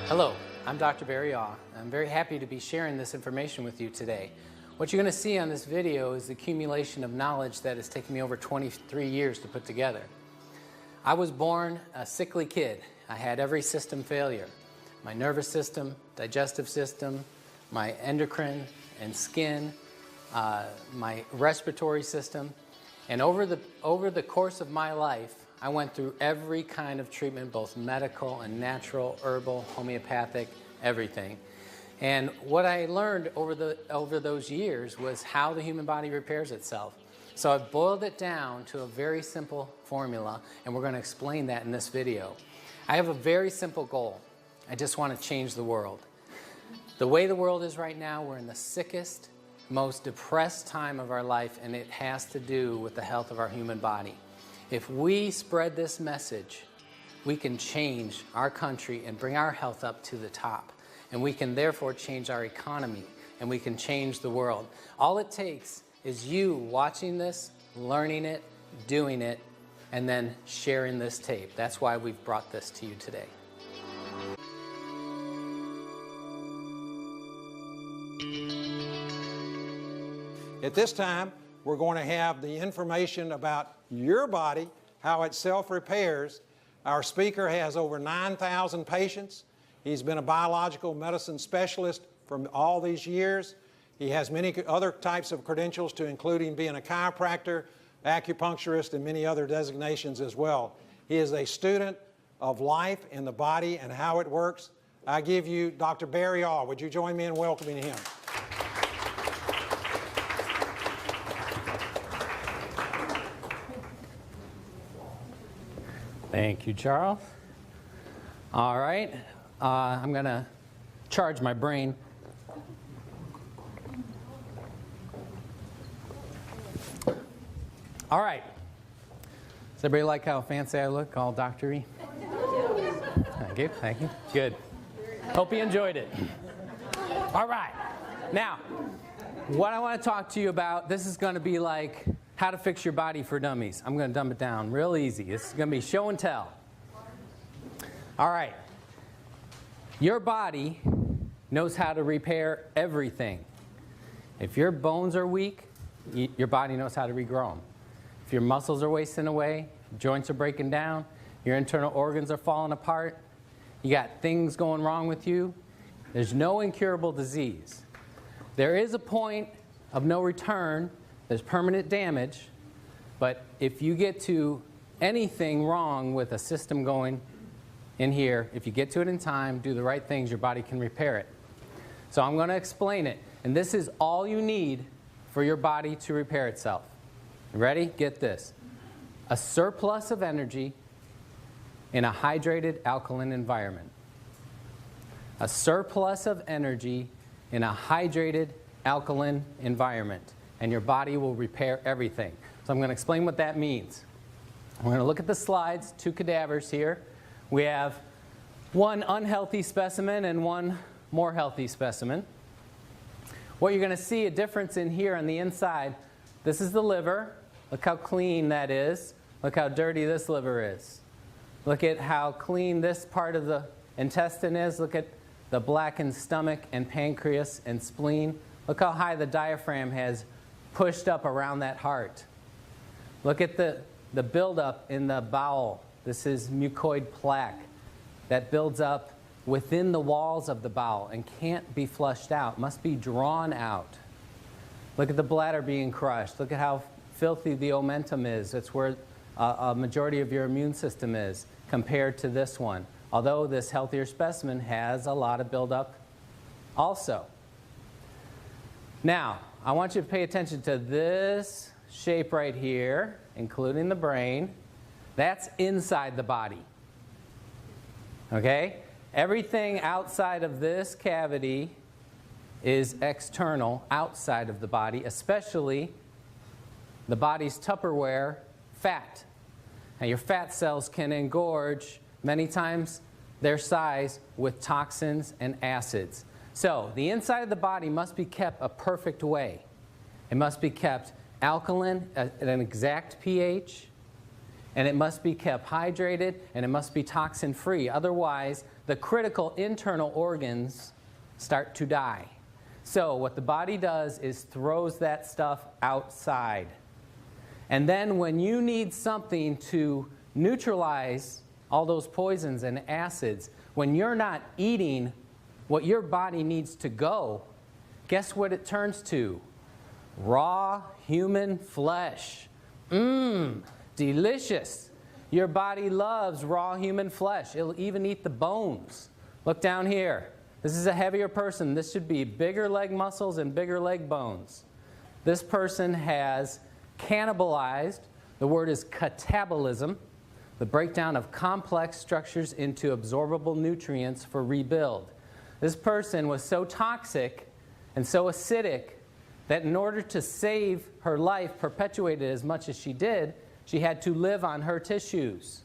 Hello, I'm Dr. Barry Aw. I'm very happy to be sharing this information with you today. What you're going to see on this video is the accumulation of knowledge that has taken me over 23 years to put together. I was born a sickly kid. I had every system failure. My nervous system, digestive system, my endocrine and skin, my respiratory system. And over the course of my life, I went through every kind of treatment, both medical and natural, herbal, homeopathic, everything. And what I learned over those years was how the human body repairs itself. So I've boiled it down to a very simple formula, and we're going to explain that in this video. I have a very simple goal. I just want to change the world. The way the world is right now, we're in the sickest, most depressed time of our life, and it has to do with the health of our human body. If we spread this message, we can change our country and bring our health up to the top. And we can therefore change our economy, and we can change the world. All it takes is you watching this, learning it, doing it, and then sharing this tape. That's why we've brought this to you today. At this time, we're going to have the information about your body, how it self-repairs. Our speaker has over 9,000 patients. He's been a biological medicine specialist for all these years. He has many other types of credentials, to including being a chiropractor, acupuncturist, and many other designations as well. He is a student of life and the body and how it works. I give you Dr. Barry Aw. Would you join me in welcoming him? Thank you, Charles. All right, I'm going to charge my brain. All right. Does everybody like how fancy I look, all doctor-y? Thank you, thank you. Good. Hope you enjoyed it. All right. Now, what I want to talk to you about, this is going to be like how to fix your body for dummies. I'm going to dumb it down real easy. This is going to be show and tell. All right. Your body knows how to repair everything. If your bones are weak, your body knows how to regrow them. If your muscles are wasting away, joints are breaking down, your internal organs are falling apart, you got things going wrong with you, there's no incurable disease. There is a point of no return. There's permanent damage, but if you get to anything wrong with a system going in here, if you get to it in time, do the right things, your body can repair it. So I'm going to explain it, and this is all you need for your body to repair itself. You ready? Get this. A surplus of energy in a hydrated alkaline environment. A surplus of energy in a hydrated alkaline environment. And your body will repair everything. So I'm going to explain what that means. We're going to look at the slides, two cadavers here. We have one unhealthy specimen and one more healthy specimen. What you're going to see a difference in here on the inside, this is the liver. Look how clean that is. Look how dirty this liver is. Look at how clean this part of the intestine is. Look at the blackened stomach and pancreas and spleen. Look how high the diaphragm has pushed up around that heart. Look at the buildup in the bowel. This is mucoid plaque that builds up within the walls of the bowel and can't be flushed out, must be drawn out. Look at the bladder being crushed. Look at how filthy the omentum is. That's where a majority of your immune system is compared to this one. Although this healthier specimen has a lot of buildup also. Now, I want you to pay attention to this shape right here, including the brain. That's inside the body. Okay? Everything outside of this cavity is external, outside of the body, especially the body's Tupperware, fat. Now, your fat cells can engorge many times their size with toxins and acids. So the inside of the body must be kept a perfect way. It must be kept alkaline at an exact pH. and it must be kept hydrated, and it must be toxin-free. Otherwise, the critical internal organs start to die. So what the body does is throws that stuff outside. And then when you need something to neutralize all those poisons and acids, when you're not eating what your body needs to go, guess what it turns to? Raw human flesh. Mmm, delicious. Your body loves raw human flesh. It'll even eat the bones. Look down here. This is a heavier person. This should be bigger leg muscles and bigger leg bones. This person has cannibalized. The word is catabolism, the breakdown of complex structures into absorbable nutrients for rebuild. This person was so toxic and so acidic that in order to save her life, perpetuated as much as she did, she had to live on her tissues.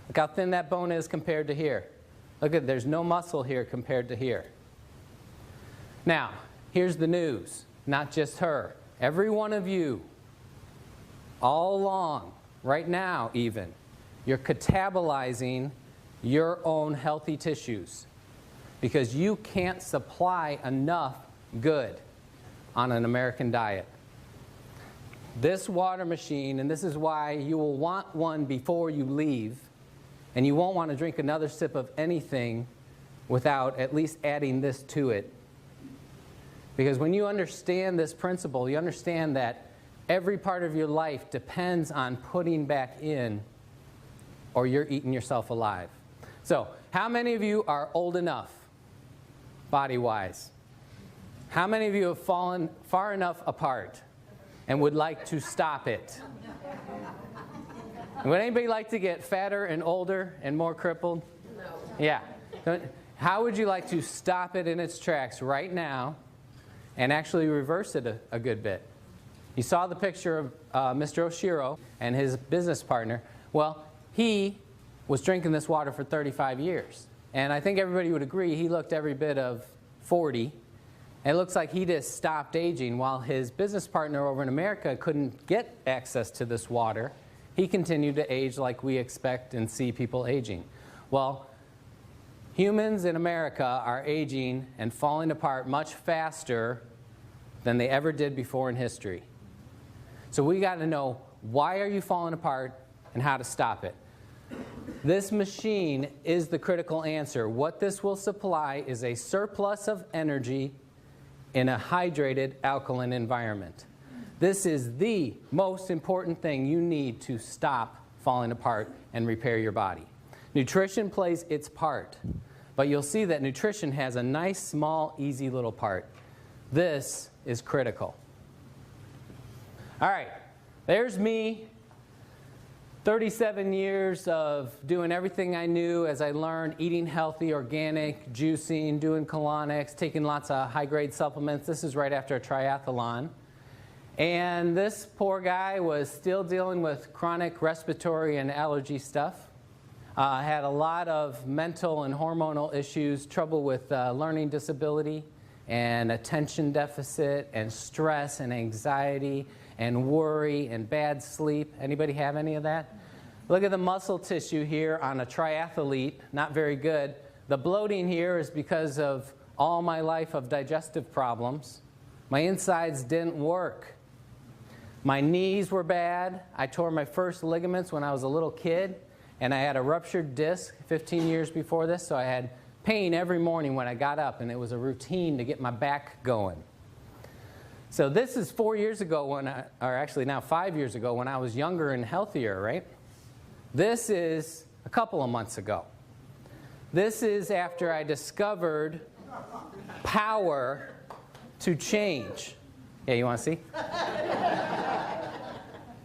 Look how thin that bone is compared to here. Look at, there's no muscle here compared to here. Now, here's the news. Not just her. Every one of you, all along, right now even, you're catabolizing your own healthy tissues because you can't supply enough good on an American diet. This water machine, and this is why you will want one before you leave, and you won't want to drink another sip of anything without at least adding this to it. Because when you understand this principle, you understand that every part of your life depends on putting back in, or you're eating yourself alive. So, how many of you are old enough, body-wise? How many of you have fallen far enough apart and would like to stop it? Would anybody like to get fatter and older and more crippled? No. Yeah. How would you like to stop it in its tracks right now and actually reverse it a good bit? You saw the picture of Mr. Oshiro and his business partner. Well, he was drinking this water for 35 years. And I think everybody would agree he looked every bit of 40. And it looks like he just stopped aging while his business partner over in America couldn't get access to this water. He continued to age like we expect and see people aging. Well, humans in America are aging and falling apart much faster than they ever did before in history. So we got to know, why are you falling apart and how to stop it? This machine is the critical answer. What this will supply is a surplus of energy in a hydrated alkaline environment. This is the most important thing you need to stop falling apart and repair your body. Nutrition plays its part, but you'll see that nutrition has a nice, small, easy little part. This is critical. All right, there's me, 37 years of doing everything I knew as I learned, eating healthy, organic, juicing, doing colonics, taking lots of high-grade supplements. This is right after a triathlon. And this poor guy was still dealing with chronic respiratory and allergy stuff. Had a lot of mental and hormonal issues, trouble with learning disability and attention deficit and stress and anxiety and worry and bad sleep. Anybody have any of that? Look at the muscle tissue here on a triathlete, not very good. The bloating here is because of all my life of digestive problems. My insides didn't work. My knees were bad. I tore my first ligaments when I was a little kid, and I had a ruptured disc 15 years before this, so I had pain every morning when I got up, and it was a routine to get my back going. So this is 4 years ago or actually now 5 years ago when I was younger and healthier, right? This is a couple of months ago. This is after I discovered power to change. Yeah, you want to see?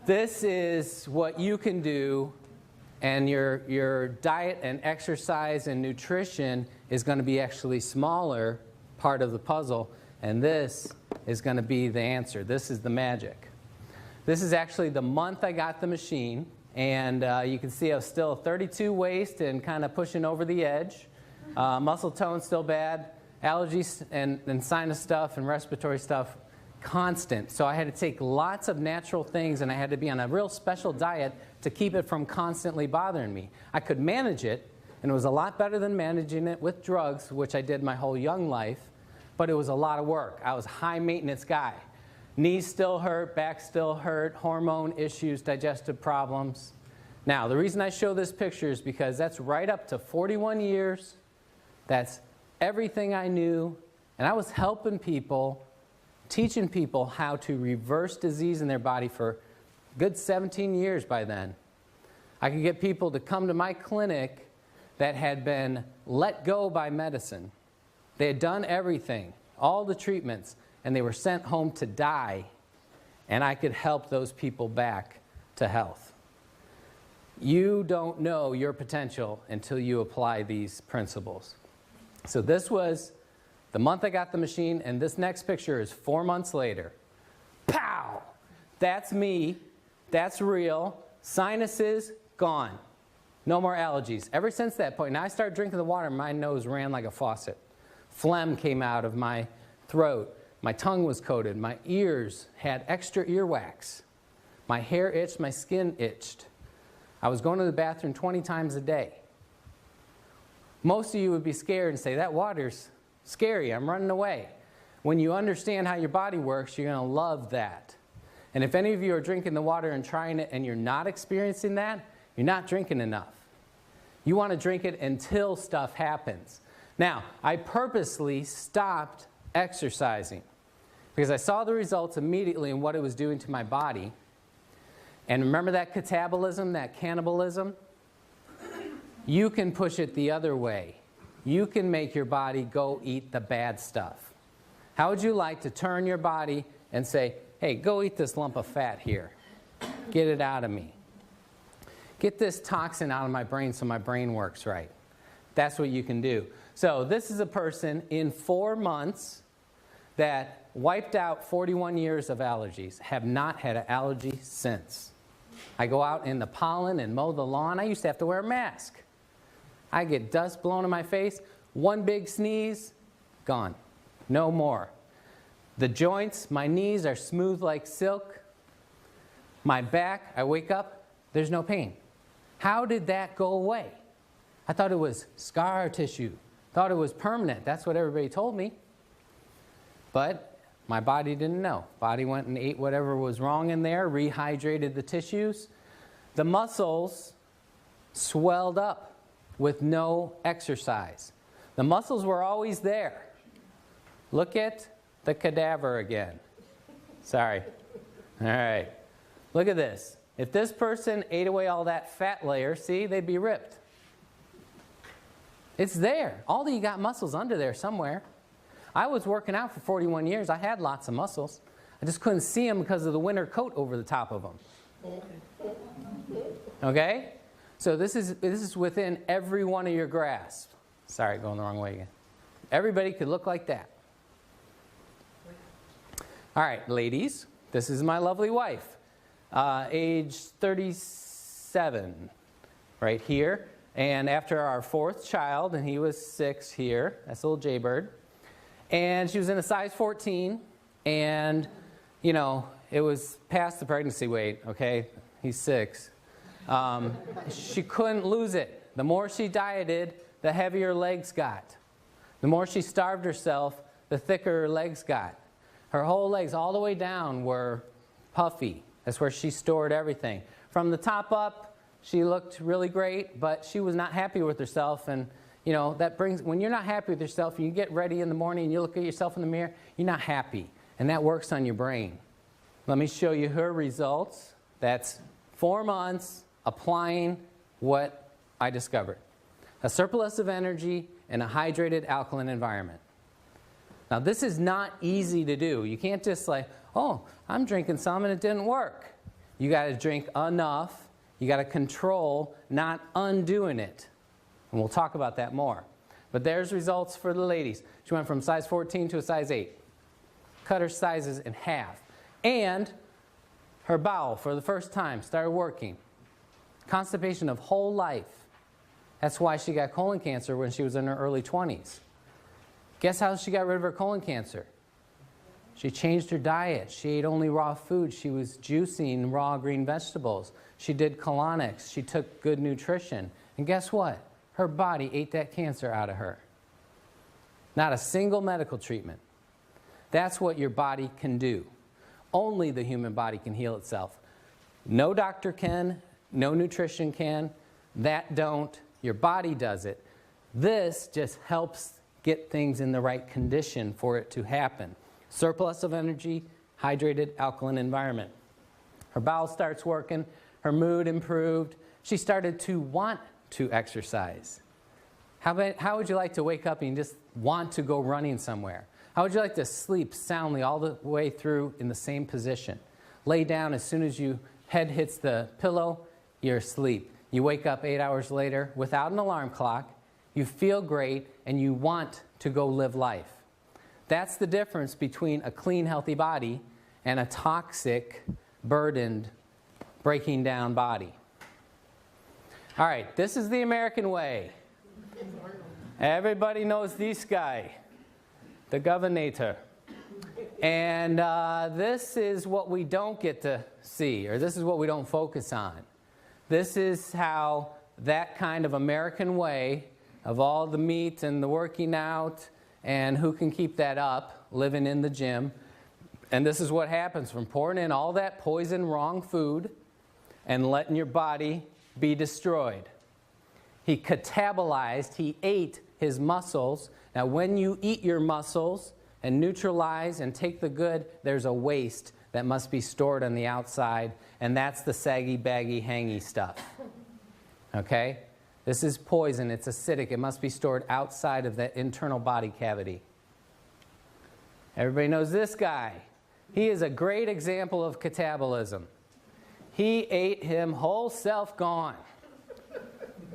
This is what you can do, and your diet and exercise and nutrition is going to be actually smaller part of the puzzle, and this is going to be the answer. This is the magic. This is actually the month I got the machine, and you can see I was still a 32 waist and kind of pushing over the edge. Muscle tone still bad. Allergies and sinus stuff and respiratory stuff constant. So I had to take lots of natural things, and I had to be on a real special diet to keep it from constantly bothering me. I could manage it, and it was a lot better than managing it with drugs, which I did my whole young life, but it was a lot of work. I was a high maintenance guy. Knees still hurt, back still hurt, hormone issues, digestive problems. Now, the reason I show this picture is because that's right up to 41 years. That's everything I knew, and I was helping people, teaching people how to reverse disease in their body for a good 17 years by then. I could get people to come to my clinic that had been let go by medicine. They had done everything, all the treatments, and they were sent home to die, and I could help those people back to health. You don't know your potential until you apply these principles. So this was the month I got the machine, and this next picture is 4 months later. Pow! That's me. That's real. Sinuses, gone. No more allergies. Ever since that point, now I started drinking the water, my nose ran like a faucet. Phlegm came out of my throat. My tongue was coated. My ears had extra earwax. My hair itched. My skin itched. I was going to the bathroom 20 times a day. Most of you would be scared and say, that water's scary. I'm running away. When you understand how your body works, you're going to love that. And if any of you are drinking the water and trying it and you're not experiencing that, you're not drinking enough. You want to drink it until stuff happens. Now, I purposely stopped exercising because I saw the results immediately in what it was doing to my body. And remember that catabolism, that cannibalism? You can push it the other way. You can make your body go eat the bad stuff. How would you like to turn your body and say, hey, go eat this lump of fat here. Get it out of me. Get this toxin out of my brain so my brain works right. That's what you can do. So this is a person in 4 months that wiped out 41 years of allergies, have not had an allergy since. I go out in the pollen and mow the lawn. I used to have to wear a mask. I get dust blown in my face. One big sneeze, gone. No more. The joints, my knees are smooth like silk. My back, I wake up, there's no pain. How did that go away? I thought it was scar tissue. Thought it was permanent. That's what everybody told me. But my body didn't know. Body went and ate whatever was wrong in there, rehydrated the tissues. The muscles swelled up with no exercise. The muscles were always there. Look at the cadaver again. Sorry. All right. Look at this. If this person ate away all that fat layer, see, they'd be ripped. It's there. All of you got muscles under there somewhere. I was working out for 41 years. I had lots of muscles. I just couldn't see them because of the winter coat over the top of them. Okay? So this is within every one of your grasp. Sorry, going the wrong way again. Everybody could look like that. All right, ladies, this is my lovely wife, age 37, right here. And after our 4th child, and he was 6 here, that's little Jaybird. And she was in a size 14, and, you know, it was past the pregnancy weight, okay? He's 6. She couldn't lose it. The more she dieted, the heavier her legs got. The more she starved herself, the thicker her legs got. Her whole legs, all the way down, were puffy. That's where she stored everything. From the top up, she looked really great, but she was not happy with herself. And, you know, that brings, when you're not happy with yourself, you get ready in the morning and you look at yourself in the mirror, you're not happy. And that works on your brain. Let me show you her results. That's 4 months applying what I discovered. A surplus of energy in a hydrated alkaline environment. Now, this is not easy to do. You can't just like, oh, I'm drinking some and it didn't work. You got to drink enough. You got to control, not undoing it. And we'll talk about that more. But there's results for the ladies. She went from size 14 to a size 8. Cut her sizes in half. And her bowel, for the first time, started working. Constipation of whole life. That's why she got colon cancer when she was in her early 20s. Guess how she got rid of her colon cancer? She changed her diet. She ate only raw food. She was juicing raw green vegetables. She did colonics. She took good nutrition. And guess what? Her body ate that cancer out of her. Not a single medical treatment. That's what your body can do. Only the human body can heal itself. No doctor can, no nutrition can, that don't, your body does it. This just helps get things in the right condition for it to happen. Surplus of energy, hydrated, alkaline environment. Her bowel starts working, her mood improved. She started to want to exercise. How would you like to wake up and just want to go running somewhere? How would you like to sleep soundly all the way through in the same position? Lay down, as soon as your head hits the pillow, you're asleep. You wake up 8 hours later without an alarm clock, you feel great, and you want to go live life. That's the difference between a clean, healthy body and a toxic, burdened, breaking down body. All right, this is the American way. Everybody knows this guy, the governor. And this is what we don't get to see, or this is what we don't focus on. This is how that kind of American way of all the meat and the working out and who can keep that up, living in the gym. And this is what happens from pouring in all that poison, wrong food and letting your body be destroyed. He catabolized, he ate his muscles. Now when you eat your muscles and neutralize and take the good, there's a waste that must be stored on the outside, and that's the saggy, baggy, hangy stuff. Okay? This is poison, it's acidic, it must be stored outside of that internal body cavity. Everybody knows this guy. He is a great example of catabolism. He ate him whole self gone.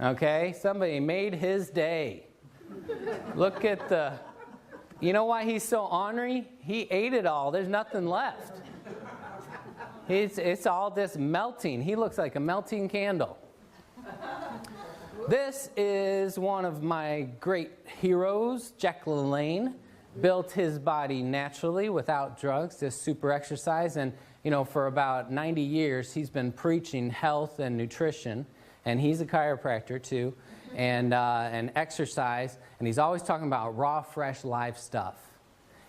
Okay? Somebody made his day. Look at the... You know why he's so ornery? He ate it all. There's nothing left. It's all this melting. He looks like a melting candle. This is one of my great heroes, Jack LaLanne. Built his body naturally without drugs, just super exercise. And, you know, for about 90 years, he's been preaching health and nutrition. And he's a chiropractor, too, and exercise. And he's always talking about raw, fresh, live stuff.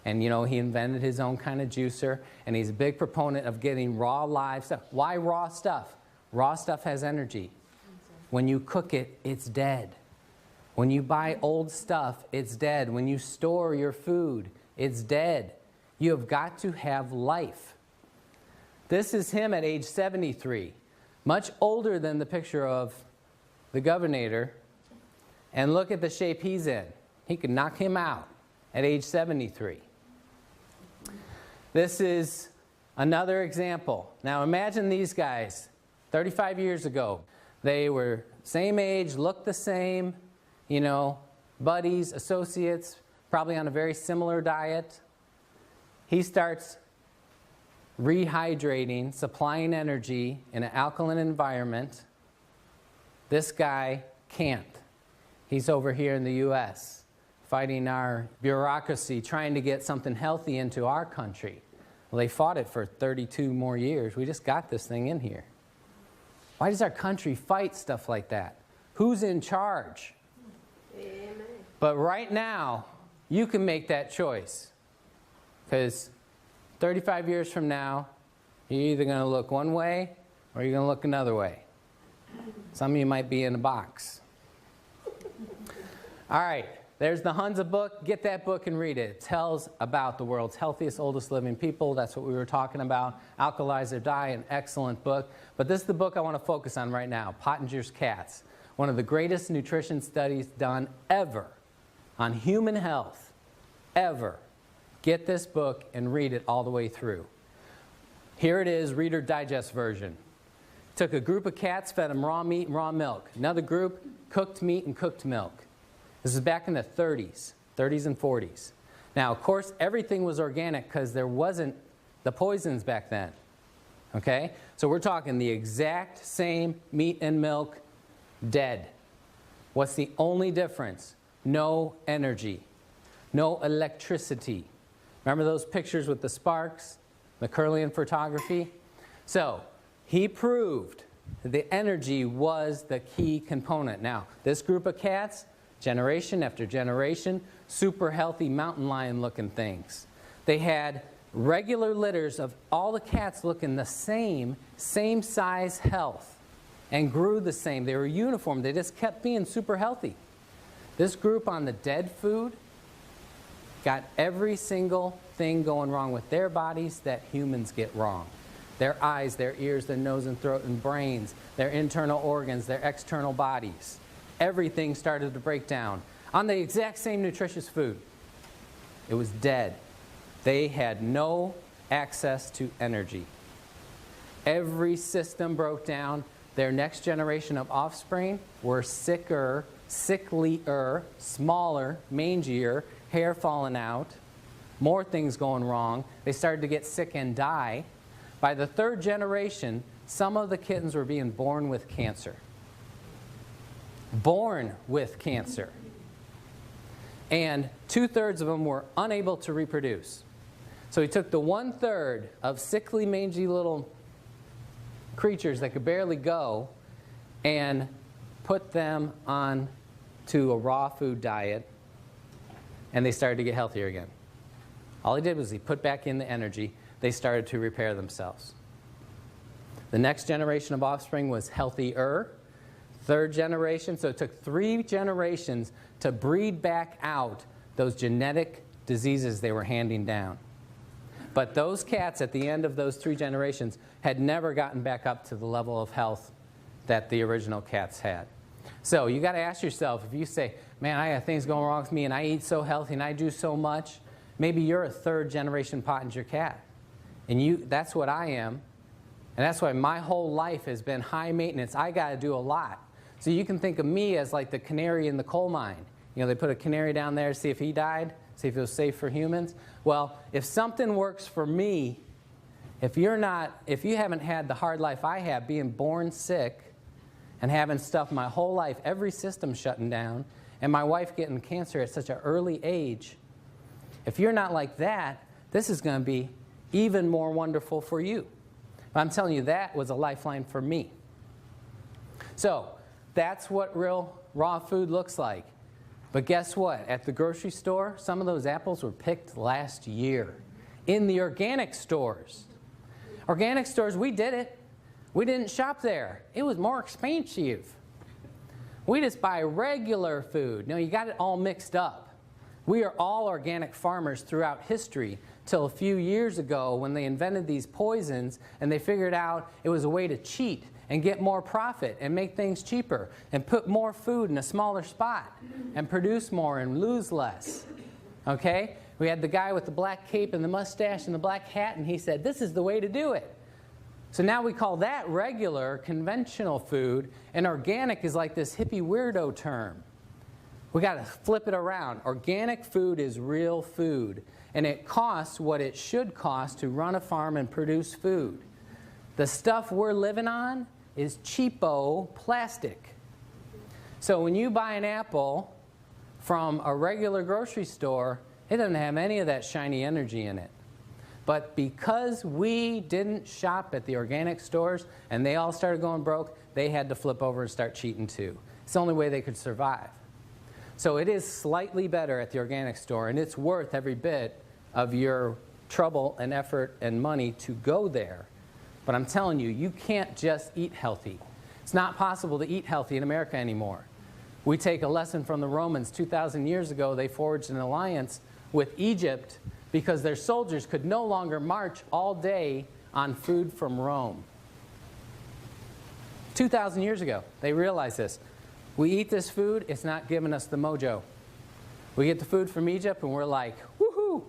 And, you know, he invented his own kind of juicer. And he's a big proponent of getting raw, live stuff. Why raw stuff? Raw stuff has energy. When you cook it, it's dead. When you buy old stuff, it's dead. When you store your food, it's dead. You have got to have life. This is him at age 73. Much older than the picture of the governor. And look at the shape he's in. He could knock him out at age 73. This is another example. Now imagine these guys 35 years ago. They were same age, looked the same, you know, buddies, associates, probably on a very similar diet. He starts rehydrating, supplying energy in an alkaline environment. This guy can't. He's over here in the U.S. fighting our bureaucracy, trying to get something healthy into our country. Well, they fought it for 32 more years. We just got this thing in here. Why does our country fight stuff like that? Who's in charge? Amen. But right now, you can make that choice. Because 35 years from now, you're either going to look one way or you're going to look another way. Some of you might be in a box. All right, there's the Hunza book. Get that book and read it. It tells about the world's healthiest, oldest living people. That's what we were talking about. Alkalize or Die, an excellent book. But this is the book I want to focus on right now, Pottinger's Cats. One of the greatest nutrition studies done ever on human health, ever. Get this book and read it all the way through. Here it is, Reader Digest version. Took a group of cats, fed them raw meat and raw milk. Another group, cooked meat and cooked milk. This is back in the 30s and 40s. Now, of course, everything was organic because there wasn't the poisons back then. Okay? So we're talking the exact same meat and milk, dead. What's the only difference? No energy, no electricity, Remember those pictures with the sparks, the Kirlian photography? So he proved the energy was the key component. Now, this group of cats, generation after generation, super healthy mountain lion looking things. They had regular litters of all the cats looking the same size health, and grew the same. They were uniform. They just kept being super healthy. This group on the dead food got every single thing going wrong with their bodies that humans get wrong. Their eyes, their ears, their nose and throat and brains, their internal organs, their external bodies. Everything started to break down on the exact same nutritious food. It was dead. They had no access to energy. Every system broke down. Their next generation of offspring were sicker, sicklier, smaller, mangier, hair falling out, more things going wrong. They started to get sick and die. By the third generation, some of the kittens were being born with cancer. Born with cancer. And 2/3 of them were unable to reproduce. So he took the 1/3 of sickly, mangy little creatures that could barely go and put them on to a raw food diet, and they started to get healthier again. All he did was he put back in the energy. They started to repair themselves. The next generation of offspring was healthier. Third generation, so it took 3 generations to breed back out those genetic diseases they were handing down. But those cats at the end of those 3 generations had never gotten back up to the level of health that the original cats had. So you got to ask yourself, if you say, man, I got things going wrong with me and I eat so healthy and I do so much, maybe you're a 3rd generation Pottinger cat. And that's what I am. And that's why my whole life has been high maintenance. I got to do a lot. So you can think of me as like the canary in the coal mine. You know, they put a canary down there to see if he died, see if it was safe for humans. Well, if something works for me, if you haven't had the hard life I have, being born sick and having stuff my whole life, every system shutting down, and my wife getting cancer at such an early age, if you're not like that, this is going to be even more wonderful for you. But I'm telling you, that was a lifeline for me. So that's what real raw food looks like. But guess what? At the grocery store, some of those apples were picked last year. In the organic stores. Organic stores, we did it. We didn't shop there. It was more expensive. We just buy regular food. No, you got it all mixed up. We are all organic farmers throughout history till a few years ago when they invented these poisons and they figured out it was a way to cheat and get more profit and make things cheaper and put more food in a smaller spot and produce more and lose less. Okay? We had the guy with the black cape and the mustache and the black hat, and he said, this is the way to do it. So now we call that regular, conventional food, and organic is like this hippie weirdo term. We got to flip it around. Organic food is real food, and it costs what it should cost to run a farm and produce food. The stuff we're living on is cheapo plastic. So when you buy an apple from a regular grocery store, it doesn't have any of that shiny energy in it. But because we didn't shop at the organic stores and they all started going broke, they had to flip over and start cheating too. It's the only way they could survive. So it is slightly better at the organic store, and it's worth every bit of your trouble and effort and money to go there. But I'm telling you, you can't just eat healthy. It's not possible to eat healthy in America anymore. We take a lesson from the Romans. 2,000 years ago, they forged an alliance with Egypt because their soldiers could no longer march all day on food from Rome. 2,000 years ago, they realized this. We eat this food, it's not giving us the mojo. We get the food from Egypt and we're like, woohoo,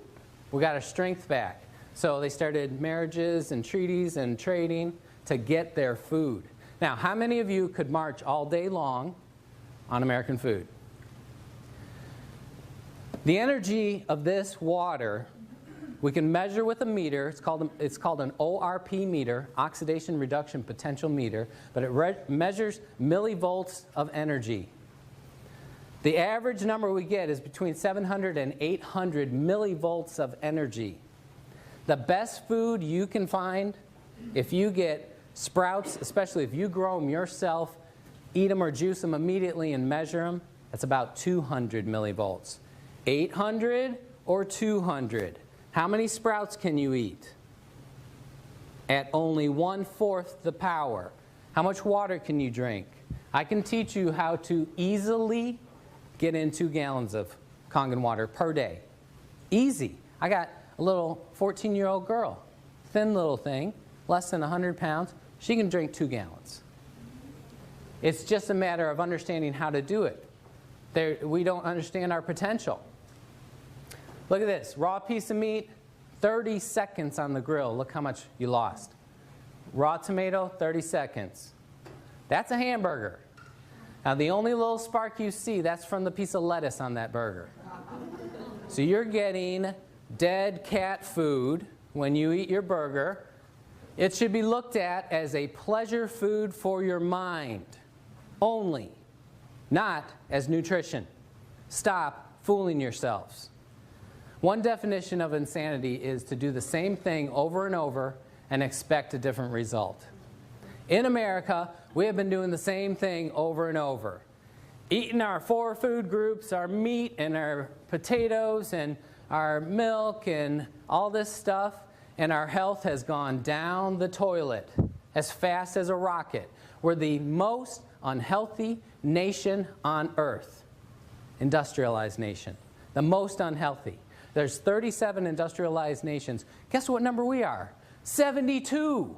we got our strength back. So they started marriages and treaties and trading to get their food. Now, how many of you could march all day long on American food? The energy of this water, we can measure with a meter. It's called an ORP meter, oxidation reduction potential meter, but it measures millivolts of energy. The average number we get is between 700 and 800 millivolts of energy. The best food you can find, if you get sprouts, especially if you grow them yourself, eat them or juice them immediately and measure them, that's about 200 millivolts. 800 or 200? How many sprouts can you eat? At only 1/4 the power. How much water can you drink? I can teach you how to easily get in 2 gallons of Kangen water per day. Easy. I got a little 14-year-old girl, thin little thing, less than 100 pounds. She can drink 2 gallons. It's just a matter of understanding how to do it. We don't understand our potential. Look at this. Raw piece of meat, 30 seconds on the grill. Look how much you lost. Raw tomato, 30 seconds. That's a hamburger. Now, the only little spark you see, that's from the piece of lettuce on that burger. So you're getting dead cat food when you eat your burger. It should be looked at as a pleasure food for your mind only, not as nutrition. Stop fooling yourselves. One definition of insanity is to do the same thing over and over and expect a different result. In America, we have been doing the same thing over and over. Eating our 4 food groups, our meat and our potatoes and our milk and all this stuff, and our health has gone down the toilet as fast as a rocket. We're the most unhealthy nation on earth. Industrialized nation. The most unhealthy. There's 37 industrialized nations. Guess what number we are? 72.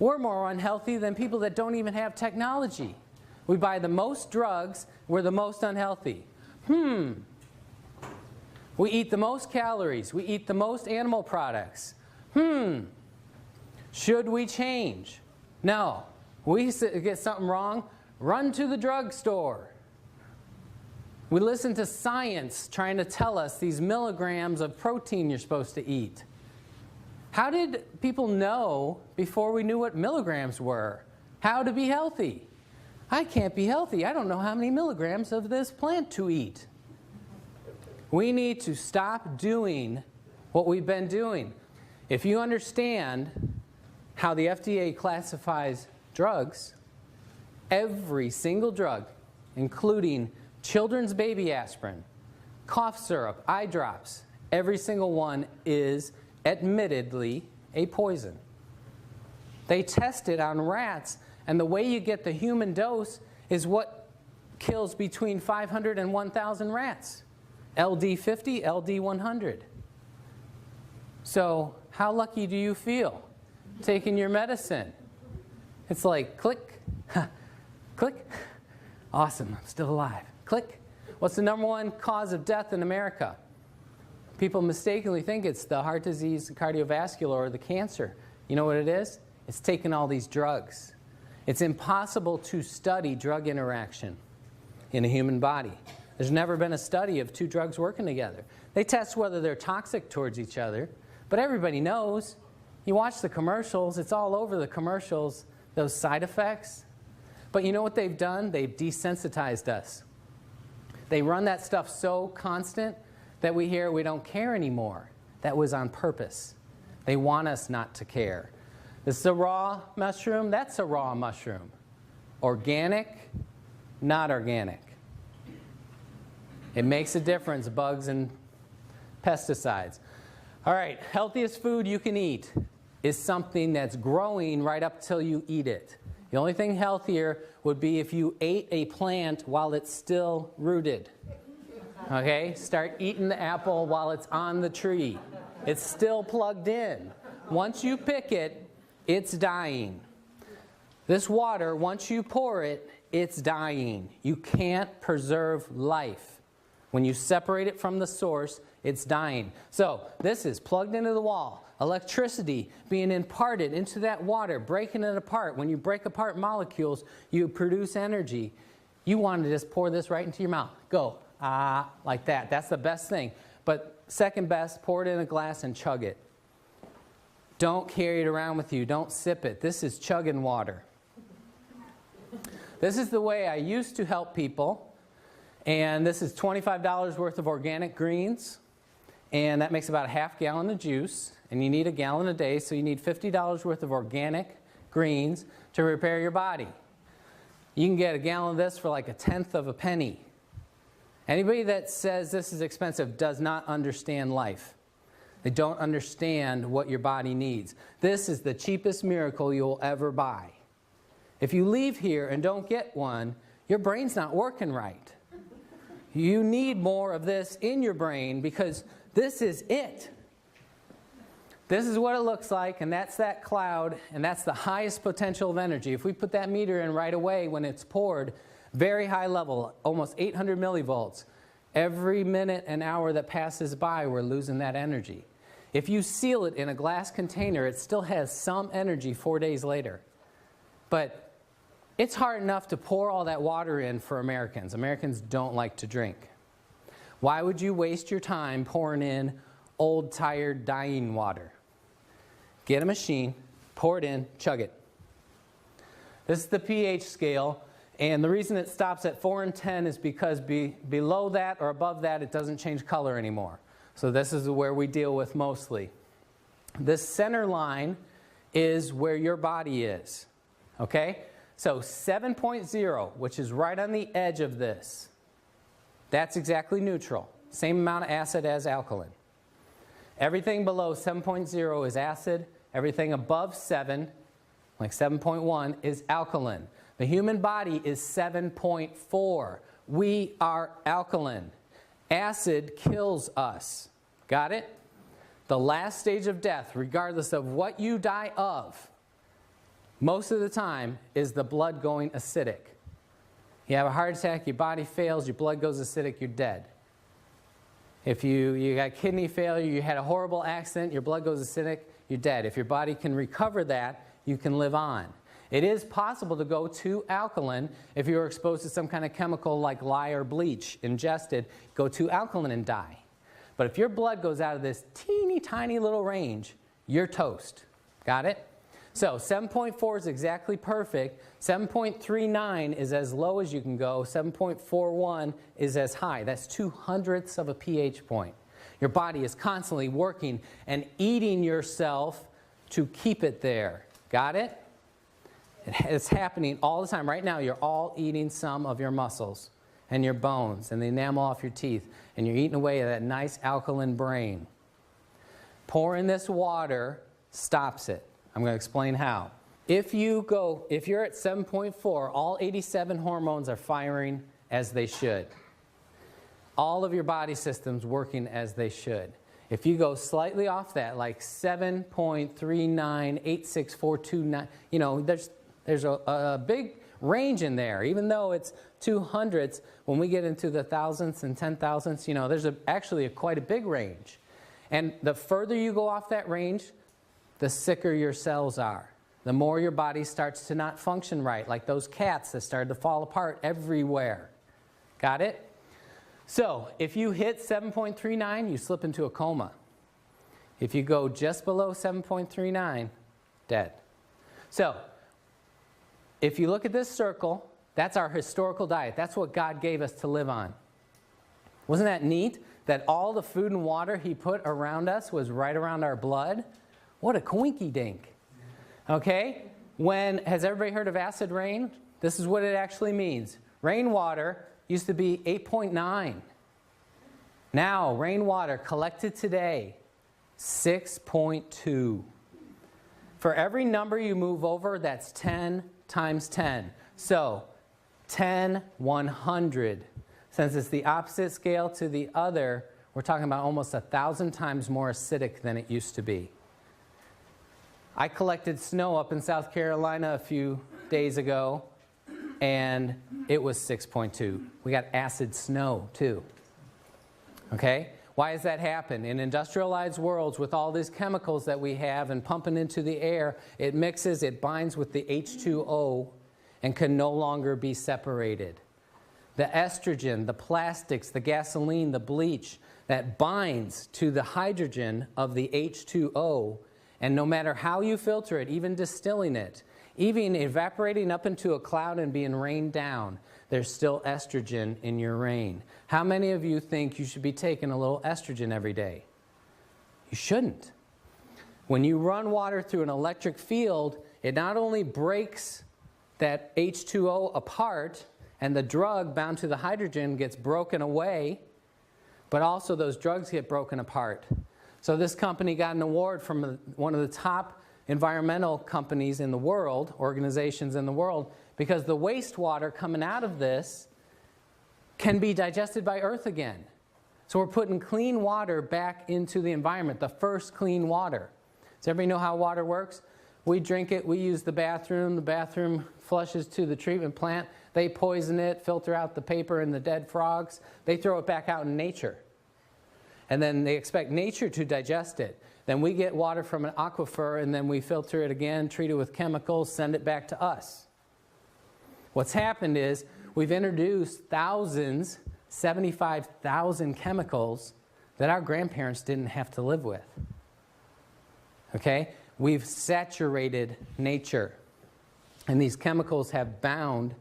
We're more unhealthy than people that don't even have technology. We buy the most drugs. We're the most unhealthy. We eat the most calories. We eat the most animal products. Should we change? No. We get something wrong, run to the drugstore. We listen to science trying to tell us these milligrams of protein you're supposed to eat. How did people know before we knew what milligrams were? How to be healthy? I can't be healthy. I don't know how many milligrams of this plant to eat. We need to stop doing what we've been doing. If you understand how the FDA classifies drugs, every single drug, including children's baby aspirin, cough syrup, eye drops, every single one is admittedly a poison. They test it on rats, and the way you get the human dose is what kills between 500 and 1,000 rats. LD50, LD100. So how lucky do you feel taking your medicine? It's like click, click. Awesome, I'm still alive. Click. What's the #1 cause of death in America? People mistakenly think it's the heart disease, the cardiovascular, or the cancer. You know what it is? It's taking all these drugs. It's impossible to study drug interaction in a human body. There's never been a study of 2 drugs working together. They test whether they're toxic towards each other, but everybody knows. You watch the commercials, it's all over the commercials, those side effects. But you know what they've done? They've desensitized us. They run that stuff so constant that we hear we don't care anymore. That was on purpose. They want us not to care. This is a raw mushroom. That's a raw mushroom. Organic, not organic. It makes a difference, bugs and pesticides. All right, healthiest food you can eat is something that's growing right up till you eat it. The only thing healthier would be if you ate a plant while it's still rooted. Okay? Start eating the apple while it's on the tree. It's still plugged in. Once you pick it, it's dying. This water, once you pour it, it's dying. You can't preserve life. When you separate it from the source, it's dying. So this is plugged into the wall. Electricity being imparted into that water, breaking it apart. When you break apart molecules, you produce energy. You want to just pour this right into your mouth. Go, like that. That's the best thing. But second best, pour it in a glass and chug it. Don't carry it around with you. Don't sip it. This is chugging water. This is the way I used to help people. And this is $25 worth of organic greens. And that makes about a half gallon of juice. And you need a gallon a day, so you need $50 worth of organic greens to repair your body. You can get a gallon of this for like a tenth of a penny. Anybody that says this is expensive does not understand life. They don't understand what your body needs. This is the cheapest miracle you'll ever buy. If you leave here and don't get one, your brain's not working right. You need more of this in your brain because this is it. This is what it looks like, and that's that cloud, and that's the highest potential of energy. If we put that meter in right away when it's poured, very high level, almost 800 millivolts. Every minute and hour that passes by, we're losing that energy. If you seal it in a glass container, it still has some energy 4 days later. But it's hard enough to pour all that water in for Americans. Americans don't like to drink. Why would you waste your time pouring in old, tired, dying water? Get a machine, pour it in, chug it. This is the pH scale. And the reason it stops at 4 and 10 is because below that or above that, it doesn't change color anymore. So this is where we deal with mostly. This center line is where your body is. Okay? So 7.0, which is right on the edge of this, that's exactly neutral. Same amount of acid as alkaline. Everything below 7.0 is acid. Everything above 7, like 7.1, is alkaline. The human body is 7.4. We are alkaline. Acid kills us. Got it? The last stage of death, regardless of what you die of, most of the time is the blood going acidic. You have a heart attack, your body fails, your blood goes acidic, you're dead. If you got kidney failure, you had a horrible accident, your blood goes acidic, you're dead. If your body can recover that, you can live on. It is possible to go to alkaline if you were exposed to some kind of chemical like lye or bleach ingested, go to alkaline and die. But if your blood goes out of this teeny tiny little range, you're toast. Got it? So 7.4 is exactly perfect. 7.39 is as low as you can go. 7.41 is as high. That's 2/100ths of a pH point. Your body is constantly working and eating yourself to keep it there. Got it? It's happening all the time. Right now, you're all eating some of your muscles and your bones and the enamel off your teeth, and you're eating away at that nice alkaline brain. Pouring this water stops it. I'm going to explain how. If you're at 7.4, all 87 hormones are firing as they should. All of your body systems working as they should. If you go slightly off that, like 7.39, 86429, you know, there's a big range in there. Even though it's 2/100ths, when we get into the thousandths and 10,000ths, you know, there's actually quite a big range. And the further you go off that range, the sicker your cells are. The more your body starts to not function right, like those cats that started to fall apart everywhere. Got it? So, if you hit 7.39, you slip into a coma. If you go just below 7.39, dead. So, if you look at this circle, that's our historical diet. That's what God gave us to live on. Wasn't that neat? That all the food and water He put around us was right around our blood? What a coinky-dink. Okay? Has everybody heard of acid rain? This is what it actually means. Rainwater used to be 8.9. Now, rainwater collected today, 6.2. For every number you move over, that's 10 times 10. So, 10, 100. Since it's the opposite scale to the other, we're talking about almost 1,000 times more acidic than it used to be. I collected snow up in South Carolina a few days ago, and it was 6.2. We got acid snow, too. Okay? Why does that happen? In industrialized worlds, with all these chemicals that we have and pumping into the air, it mixes, it binds with the H2O, and can no longer be separated. The estrogen, the plastics, the gasoline, the bleach, that binds to the hydrogen of the H2O, and no matter how you filter it, even distilling it, even evaporating up into a cloud and being rained down, there's still estrogen in your rain. How many of you think you should be taking a little estrogen every day? You shouldn't. When you run water through an electric field, it not only breaks that H2O apart and the drug bound to the hydrogen gets broken away, but also those drugs get broken apart. So this company got an award from one of the top environmental companies in the world, organizations in the world, because the wastewater coming out of this can be digested by Earth again. So we're putting clean water back into the environment, the first clean water. Does everybody know how water works? We drink it, we use the bathroom flushes to the treatment plant, they poison it, filter out the paper and the dead frogs, they throw it back out in nature. And then they expect nature to digest it. Then we get water from an aquifer and then we filter it again, treat it with chemicals, send it back to us. What's happened is we've introduced thousands, 75,000 chemicals that our grandparents didn't have to live with. Okay? We've saturated nature. And these chemicals have bound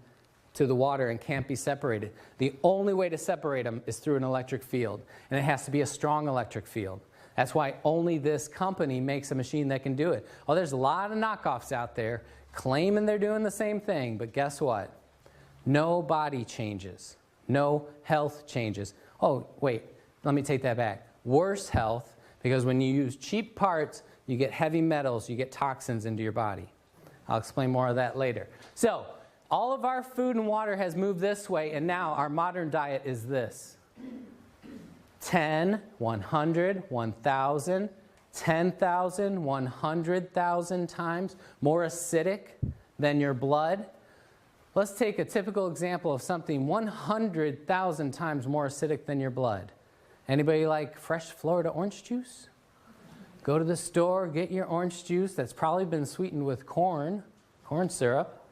to the water and can't be separated. The only way to separate them is through an electric field. And it has to be a strong electric field. That's why only this company makes a machine that can do it. Oh, there's a lot of knockoffs out there claiming they're doing the same thing, but guess what? No body changes. No health changes. Oh, wait, let me take that back. Worse health, because when you use cheap parts, you get heavy metals, you get toxins into your body. I'll explain more of that later. So, all of our food and water has moved this way, and now our modern diet is this. 10, 100, 1,000, 10,000, 100,000 times more acidic than your blood. Let's take a typical example of something 100,000 times more acidic than your blood. Anybody like fresh Florida orange juice? Go to the store, get your orange juice that's probably been sweetened with corn syrup,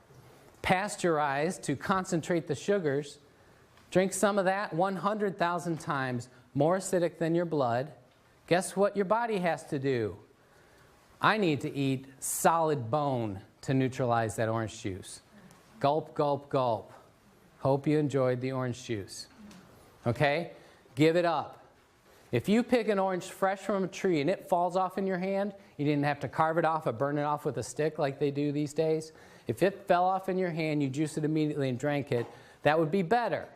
pasteurized to concentrate the sugars. Drink some of that, 100,000 times more acidic than your blood. Guess what your body has to do? I need to eat solid bone to neutralize that orange juice. Gulp, gulp, gulp. Hope you enjoyed the orange juice. Okay? Give it up. If you pick an orange fresh from a tree and it falls off in your hand, you didn't have to carve it off or burn it off with a stick like they do these days. If it fell off in your hand, you juice it immediately and drank it, that would be better.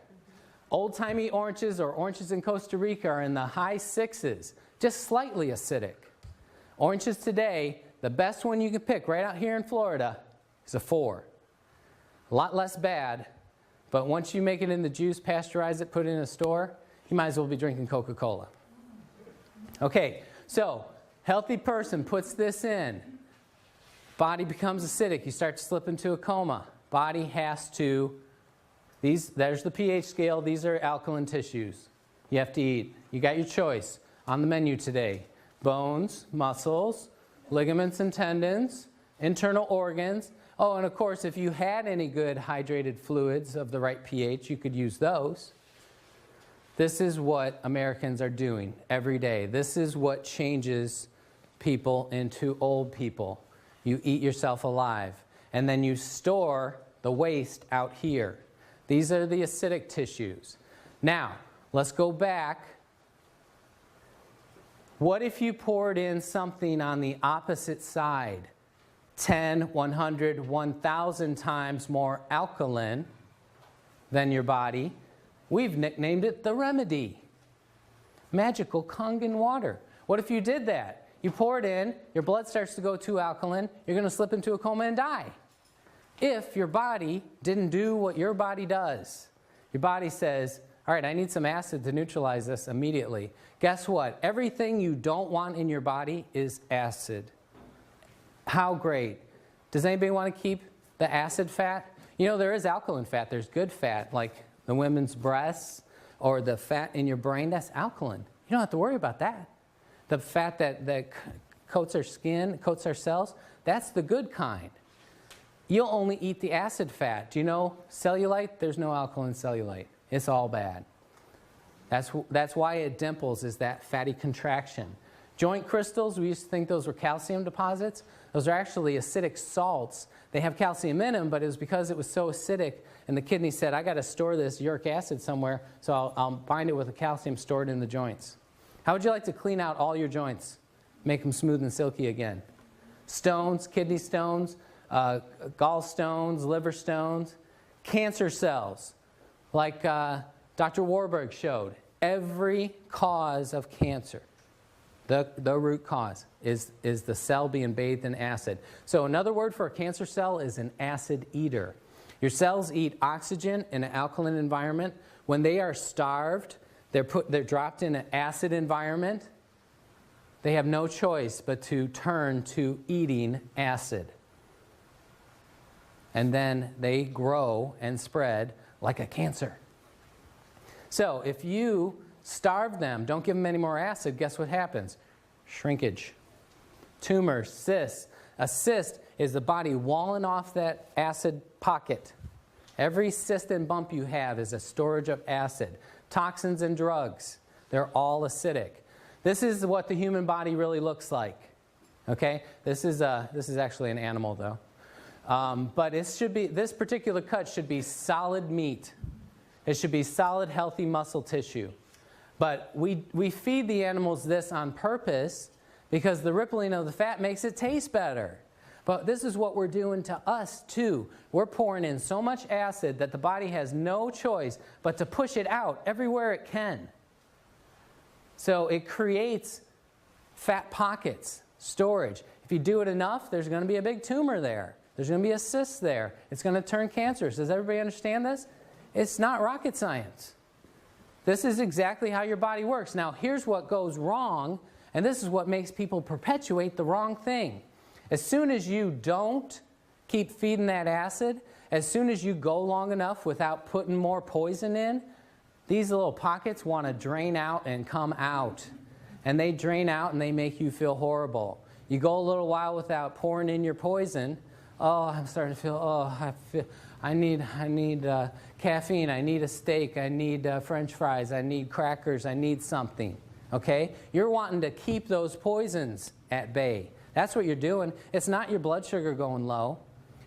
Old-timey oranges or oranges in Costa Rica are in the high 6s, just slightly acidic. Oranges today, the best one you can pick right out here in Florida is a 4. A lot less bad, but once you make it in the juice, pasteurize it, put it in a store, you might as well be drinking Coca-Cola. Okay, so healthy person puts this in. Body becomes acidic. You start to slip into a coma. Body has to, there's the pH scale. These are alkaline tissues you have to eat. You got your choice on the menu today. Bones, muscles, ligaments and tendons, internal organs. Oh, and of course, if you had any good hydrated fluids of the right pH, you could use those. This is what Americans are doing every day. This is what changes people into old people. You eat yourself alive, and then you store the waste out here. These are the acidic tissues. Now, let's go back. What if you poured in something on the opposite side? 10, 100, 1,000 times more alkaline than your body. We've nicknamed it the remedy. Magical Kangen water. What if you did that? You pour it in, your blood starts to go too alkaline, you're going to slip into a coma and die. If your body didn't do what your body does. Your body says, all right, I need some acid to neutralize this immediately. Guess what? Everything you don't want in your body is acid. How great. Does anybody want to keep the acid fat? You know, there is alkaline fat. There's good fat, like the women's breasts or the fat in your brain. That's alkaline. You don't have to worry about that. The fat that coats our skin, coats our cells, that's the good kind. You'll only eat the acid fat. Do you know cellulite? There's no alkaline cellulite. It's all bad. That's why it dimples, is that fatty contraction. Joint crystals, we used to think those were calcium deposits. those are actually acidic salts. They have calcium in them, but it was because it was so acidic, and the kidney said, I got to store this uric acid somewhere, so I'll bind it with the calcium stored in the joints. How would you like to clean out all your joints? Make them smooth and silky again. Stones, kidney stones, gallstones, liver stones, cancer cells, like Dr. Warburg showed. Every cause of cancer, the root cause, is the cell being bathed in acid. So another word for a cancer cell is an acid eater. Your cells eat oxygen in an alkaline environment. When they are starved, they're dropped in an acid environment. They have no choice but to turn to eating acid. And then they grow and spread like a cancer. So if you starve them, don't give them any more acid, guess what happens? Shrinkage. Tumors, cysts. A cyst is the body walling off that acid pocket. Every cyst and bump you have is a storage of acid. Toxins and drugs, they're all acidic. This is what the human body really looks like. Okay? This is actually an animal, though. But this particular cut should be solid meat. It should be solid, healthy muscle tissue. But we feed the animals this on purpose because the rippling of the fat makes it taste better. But this is what we're doing to us, too. We're pouring in so much acid that the body has no choice but to push it out everywhere it can. So it creates fat pockets, storage. If you do it enough, there's going to be a big tumor there. There's going to be a cyst there. It's going to turn cancerous. Does everybody understand this? It's not rocket science. This is exactly how your body works. Now, here's what goes wrong, and this is what makes people perpetuate the wrong thing. As soon as you don't keep feeding that acid, as soon as you go long enough without putting more poison in, these little pockets want to drain out and come out. And they drain out and they make you feel horrible. You go a little while without pouring in your poison. Oh, I'm starting to feel, I need caffeine, I need a steak, I need French fries, I need crackers, I need something. Okay? You're wanting to keep those poisons at bay. That's what you're doing. It's not your blood sugar going low.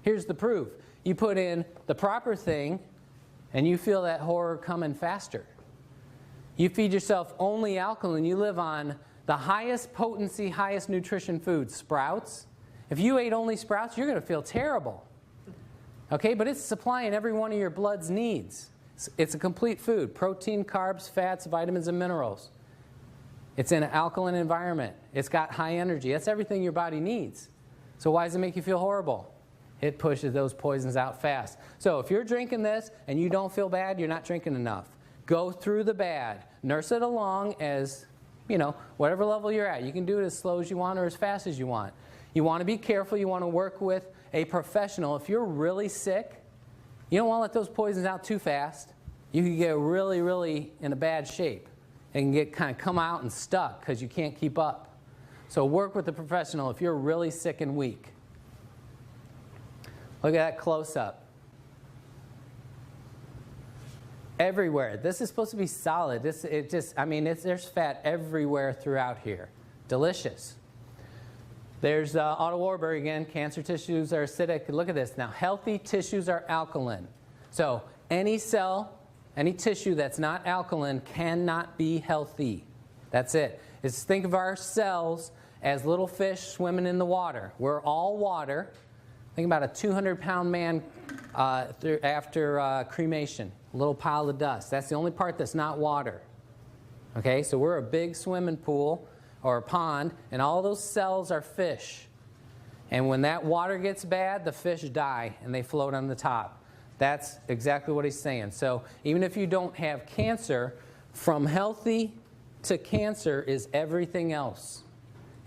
Here's the proof. You put in the proper thing, and you feel that horror coming faster. You feed yourself only alkaline. You live on the highest potency, highest nutrition food, sprouts. If you ate only sprouts, you're going to feel terrible. Okay, but it's supplying every one of your blood's needs. It's a complete food. Protein, carbs, fats, vitamins, and minerals. It's in an alkaline environment. It's got high energy. That's everything your body needs. So why does it make you feel horrible? It pushes those poisons out fast. So if you're drinking this and you don't feel bad, you're not drinking enough. Go through the bad. Nurse it along as, whatever level you're at. You can do it as slow as you want or as fast as you want. You want to be careful. You want to work with a professional. If you're really sick, you don't want to let those poisons out too fast. You can get really, really in a bad shape. It can get come out and stuck because you can't keep up. So work with a professional if you're really sick and weak. Look at that close-up. Everywhere. This is supposed to be solid. There's fat everywhere throughout here. Delicious. There's Otto Warburg again. Cancer tissues are acidic. Look at this. Now, healthy tissues are alkaline. So any cell, any tissue that's not alkaline cannot be healthy. That's it. Think of our cells as little fish swimming in the water. We're all water. Think about a 200-pound man after cremation, a little pile of dust. That's the only part that's not water. Okay, so we're a big swimming pool or a pond, and all those cells are fish. And when that water gets bad, the fish die, and they float on the top. That's exactly what he's saying. So even if you don't have cancer, from healthy to cancer is everything else.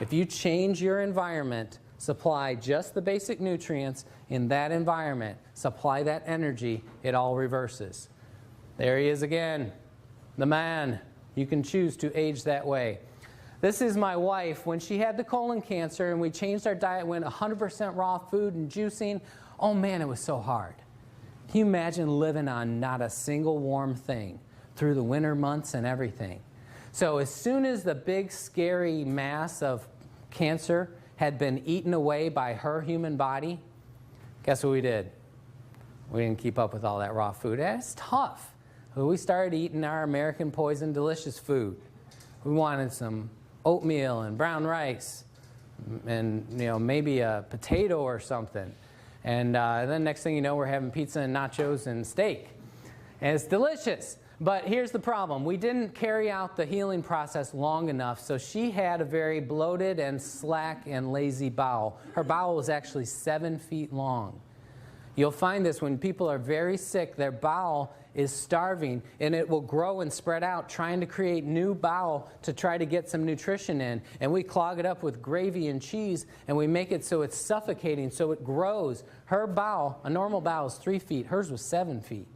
If you change your environment, supply just the basic nutrients in that environment, supply that energy, it all reverses. There he is again, the man. You can choose to age that way. This is my wife. When she had the colon cancer and we changed our diet, went 100% raw food and juicing, oh man, it was so hard. Can you imagine living on not a single warm thing through the winter months and everything? So as soon as the big scary mass of cancer had been eaten away by her human body, guess what we did? We didn't keep up with all that raw food. It's tough. So we started eating our American Poison delicious food. We wanted some oatmeal and brown rice and maybe a potato or something. And then next thing you know, we're having pizza and nachos and steak. And it's delicious. But here's the problem. We didn't carry out the healing process long enough, so she had a very bloated and slack and lazy bowel. Her bowel was actually 7 feet long. You'll find this when people are very sick, their bowel is starving, and it will grow and spread out, trying to create new bowel to try to get some nutrition in. And we clog it up with gravy and cheese, and we make it so it's suffocating, so it grows. Her bowel, a normal bowel, is 3 feet. Hers was 7 feet.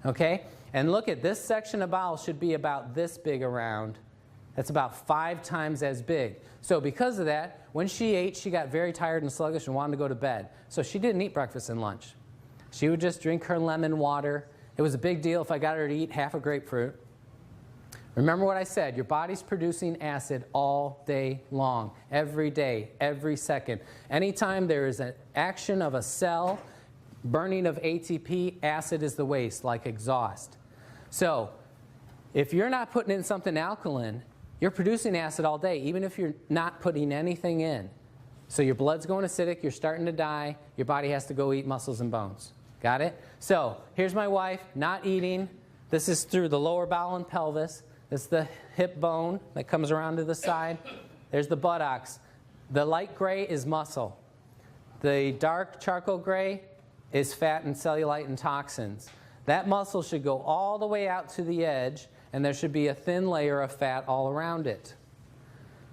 Okay? And look at this section of bowel should be about this big around. That's about 5 times as big. So because of that, when she ate, she got very tired and sluggish and wanted to go to bed. So she didn't eat breakfast and lunch. She would just drink her lemon water. It was a big deal if I got her to eat half a grapefruit. Remember what I said, your body's producing acid all day long, every day, every second. Anytime there is an action of a cell, burning of ATP, acid is the waste, like exhaust. So if you're not putting in something alkaline, you're producing acid all day, even if you're not putting anything in. So your blood's going acidic, you're starting to die, your body has to go eat muscles and bones. Got it? So here's my wife, not eating. This is through the lower bowel and pelvis. This is the hip bone that comes around to the side. There's the buttocks. The light gray is muscle. The dark charcoal gray is fat and cellulite and toxins. That muscle should go all the way out to the edge, and there should be a thin layer of fat all around it.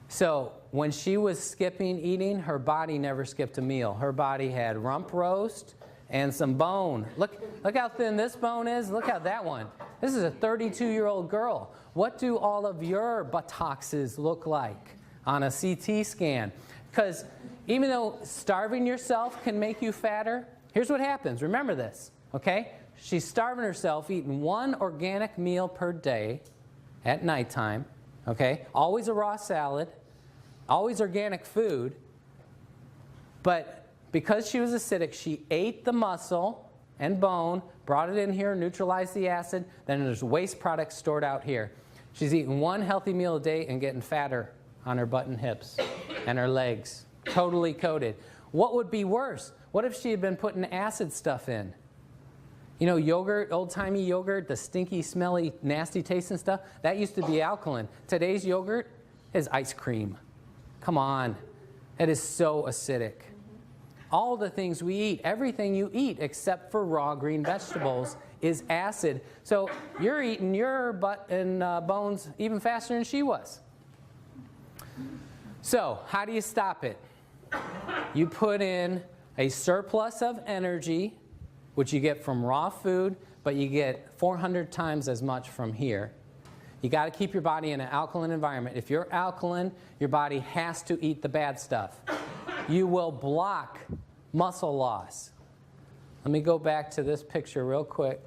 So when she was skipping eating, her body never skipped a meal. Her body had rump roast and some bone. Look how thin this bone is. Look how that one. This is a 32-year-old girl. What do all of your buttocks look like on a CT scan? Because even though starving yourself can make you fatter, here's what happens. Remember this, okay? She's starving herself, eating 1 organic meal per day at nighttime, okay? Always a raw salad, always organic food. But because she was acidic, she ate the muscle and bone, brought it in here, neutralized the acid, then there's waste products stored out here. She's eating 1 healthy meal a day and getting fatter on her butt and hips and her legs, totally coated. What would be worse? What if she had been putting acid stuff in? You know, yogurt, old-timey yogurt, the stinky, smelly, nasty tasting stuff, that used to be alkaline. Today's yogurt is ice cream. Come on. It is so acidic. All the things we eat, everything you eat except for raw green vegetables is acid. So you're eating your butt and bones even faster than she was. So how do you stop it? You put in a surplus of energy, which you get from raw food, but you get 400 times as much from here. You got to keep your body in an alkaline environment. If you're alkaline, your body has to eat the bad stuff. You will block muscle loss. Let me go back to this picture real quick.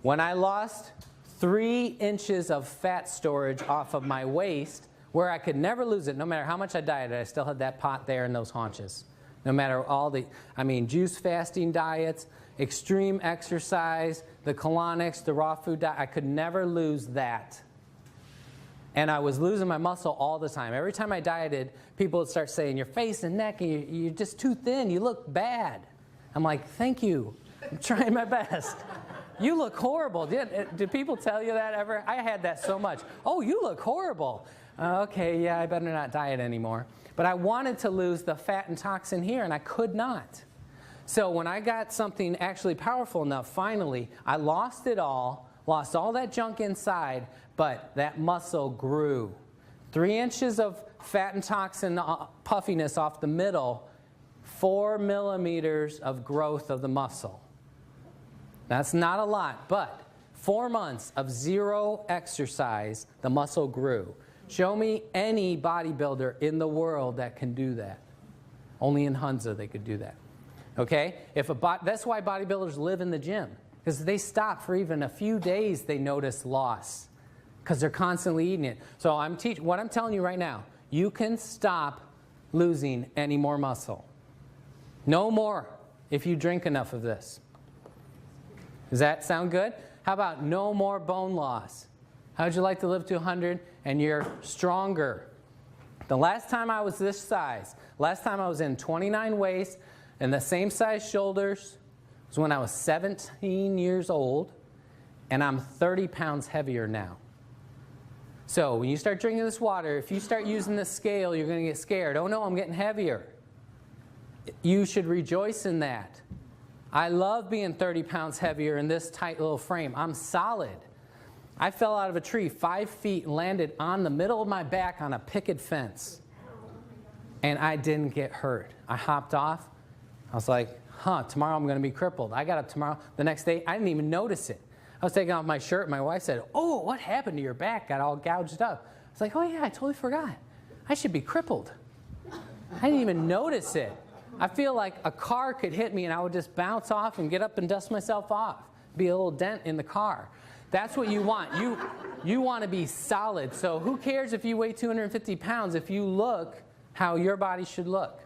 When I lost 3 inches of fat storage off of my waist, where I could never lose it, no matter how much I dieted, I still had that pot there in those haunches. No matter all the, juice fasting diets, extreme exercise, the colonics, the raw food diet, I could never lose that. And I was losing my muscle all the time. Every time I dieted, people would start saying, your face and neck, you're just too thin, you look bad. I'm like, thank you, I'm trying my best. You look horrible. Did people tell you that ever? I had that so much. Oh, you look horrible. Okay, yeah, I better not diet anymore. But I wanted to lose the fat and toxin here, and I could not. So when I got something actually powerful enough, finally, I lost it all, lost all that junk inside, but that muscle grew. 3 inches of fat and toxin puffiness off the middle, 4 millimeters of growth of the muscle. That's not a lot, but 4 months of 0 exercise, the muscle grew. Show me any bodybuilder in the world that can do that. Only in Hunza they could do that. Okay? That's why bodybuilders live in the gym, because they stop for even a few days, they notice loss, because they're constantly eating it. So what I'm telling you right now, you can stop losing any more muscle. No more if you drink enough of this. Does that sound good? How about no more bone loss? How would you like to live to 100 and you're stronger? The last time I was this size, last time I was in 29 waist and the same size shoulders was when I was 17 years old, and I'm 30 pounds heavier now. So when you start drinking this water, if you start using this scale, you're going to get scared. Oh no, I'm getting heavier. You should rejoice in that. I love being 30 pounds heavier in this tight little frame. I'm solid. I fell out of a tree 5 feet and landed on the middle of my back on a picket fence. And I didn't get hurt. I hopped off. I was like, tomorrow I'm going to be crippled. I got up tomorrow. The next day, I didn't even notice it. I was taking off my shirt. My wife said, oh, what happened to your back? Got all gouged up. I was like, oh yeah, I totally forgot. I should be crippled. I didn't even notice it. I feel like a car could hit me and I would just bounce off and get up and dust myself off. Be a little dent in the car. That's what you want. You want to be solid. So who cares if you weigh 250 pounds if you look how your body should look?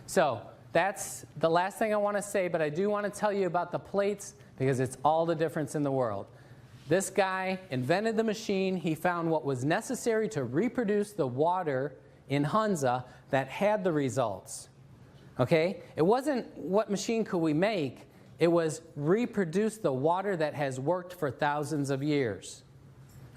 So that's the last thing I want to say, but I do want to tell you about the plates because it's all the difference in the world. This guy invented the machine. He found what was necessary to reproduce the water in Hunza that had the results. Okay? It wasn't what machine could we make. It was reproduce the water that has worked for thousands of years.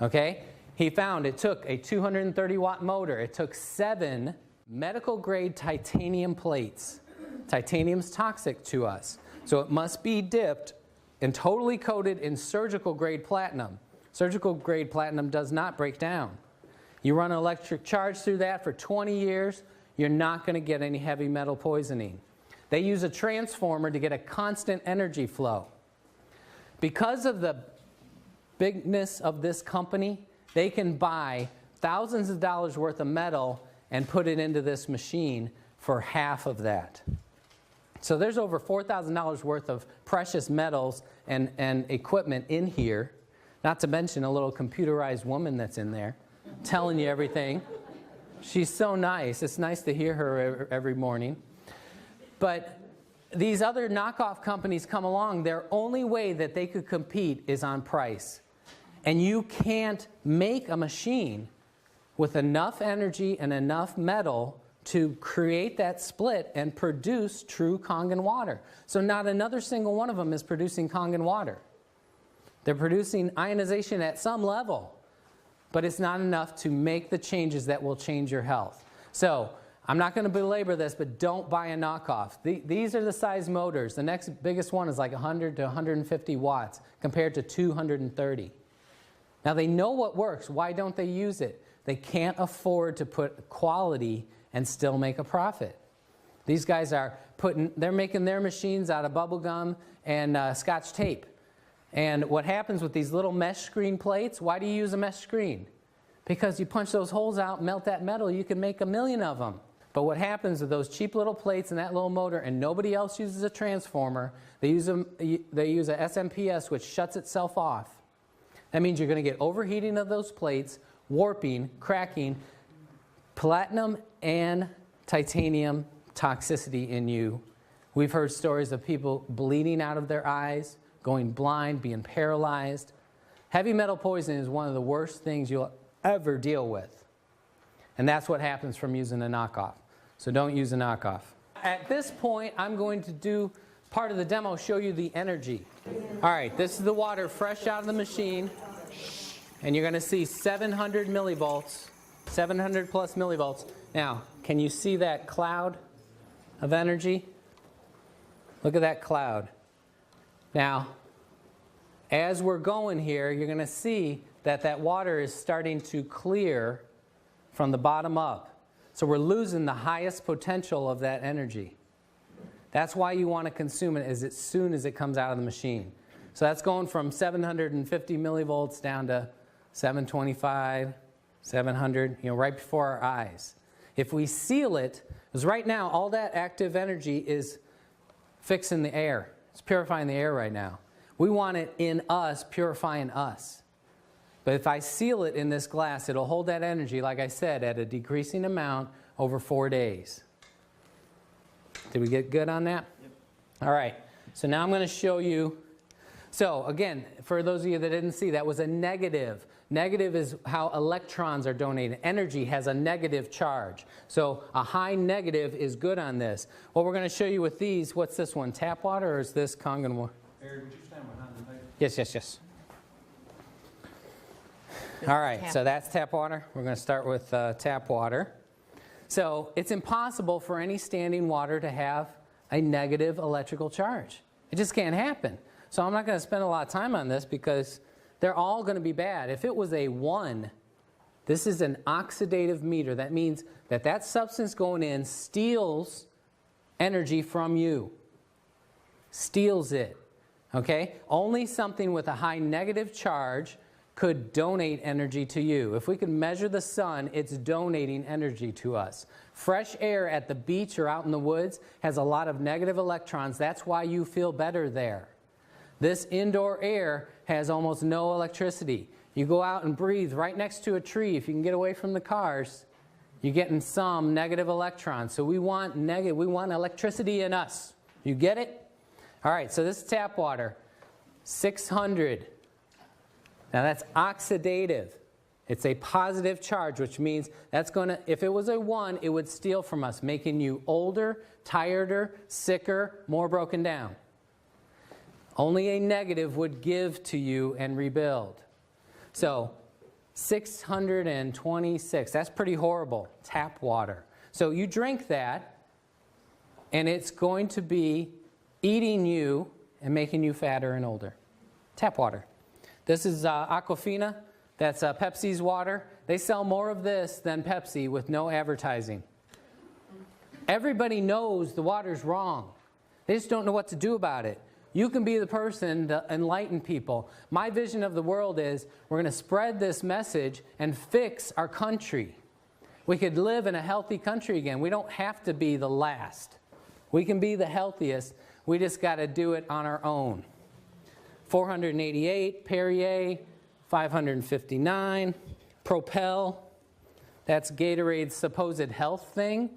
Okay? He found it took a 230-watt motor. It took 7 medical-grade titanium plates. Titanium's toxic to us. So it must be dipped and totally coated in surgical-grade platinum. Surgical-grade platinum does not break down. You run an electric charge through that for 20 years, you're not going to get any heavy metal poisoning. They use a transformer to get a constant energy flow. Because of the bigness of this company, they can buy thousands of dollars worth of metal and put it into this machine for half of that. So there's over $4,000 worth of precious metals and equipment in here, not to mention a little computerized woman that's in there telling you everything. She's so nice. It's nice to hear her every morning. But these other knockoff companies come along, their only way that they could compete is on price. And you can't make a machine with enough energy and enough metal to create that split and produce true Kangen water. So not another single one of them is producing Kangen water. They're producing ionization at some level, but it's not enough to make the changes that will change your health. So I'm not going to belabor this, but don't buy a knockoff. These are the size motors. The next biggest one is like 100 to 150 watts compared to 230. Now they know what works. Why don't they use it? They can't afford to put quality and still make a profit. These guys are they're making their machines out of bubble gum and Scotch tape. And what happens with these little mesh screen plates, why do you use a mesh screen? Because you punch those holes out, melt that metal, you can make 1,000,000 of them. But what happens with those cheap little plates and that little motor, and nobody else uses a transformer, they use a SMPS which shuts itself off. That means you're going to get overheating of those plates, warping, cracking, platinum and titanium toxicity in you. We've heard stories of people bleeding out of their eyes, going blind, being paralyzed. Heavy metal poisoning is one of the worst things you'll ever deal with. And that's what happens from using a knockoff. So don't use a knockoff. At this point, I'm going to do part of the demo, show you the energy. All right, this is the water fresh out of the machine. And you're going to see 700 millivolts, 700 plus millivolts. Now, can you see that cloud of energy? Look at that cloud. Now, as we're going here, you're going to see that that water is starting to clear from the bottom up. So we're losing the highest potential of that energy. That's why you want to consume it as soon as it comes out of the machine. So that's going from 750 millivolts down to 725, 700, right before our eyes. If we seal it, because right now all that active energy is fixing the air. It's purifying the air right now. We want it in us, purifying us. But if I seal it in this glass, it'll hold that energy, like I said, at a decreasing amount over 4 days. Did we get good on that? Yep. All right. So now I'm going to show you. So again, for those of you that didn't see, that was a negative. Negative is how electrons are donated. Energy has a negative charge. So a high negative is good on this. What we're going to show you with these, what's this one? Tap water, or is this Kangen water? Harry, would you stand behind the table? Yes, yes, yes. All right, so that's tap water. We're going to start with tap water. So it's impossible for any standing water to have a negative electrical charge. It just can't happen. So I'm not going to spend a lot of time on this because they're all going to be bad. If it was a 1, this is an oxidative meter. That means that that substance going in steals energy from you. Steals it. Okay? Only something with a high negative charge could donate energy to you. If we could measure the sun, it's donating energy to us. Fresh air at the beach or out in the woods has a lot of negative electrons. That's why you feel better there. This indoor air has almost no electricity. You go out and breathe right next to a tree. If you can get away from the cars, you're getting some negative electrons. So we want electricity in us. You get it? All right, so this is tap water. 600. Now that's oxidative. It's a positive charge, which means that's going to, if it was a 1, it would steal from us, making you older, tireder, sicker, more broken down. Only a negative would give to you and rebuild. So 626, that's pretty horrible, tap water. So you drink that, and it's going to be eating you and making you fatter and older. Tap water. This is Aquafina. That's Pepsi's water. They sell more of this than Pepsi with no advertising. Everybody knows the water's wrong. They just don't know what to do about it. You can be the person to enlighten people. My vision of the world is we're going to spread this message and fix our country. We could live in a healthy country again. We don't have to be the last. We can be the healthiest. We just got to do it on our own. 488, Perrier, 559, Propel. That's Gatorade's supposed health thing.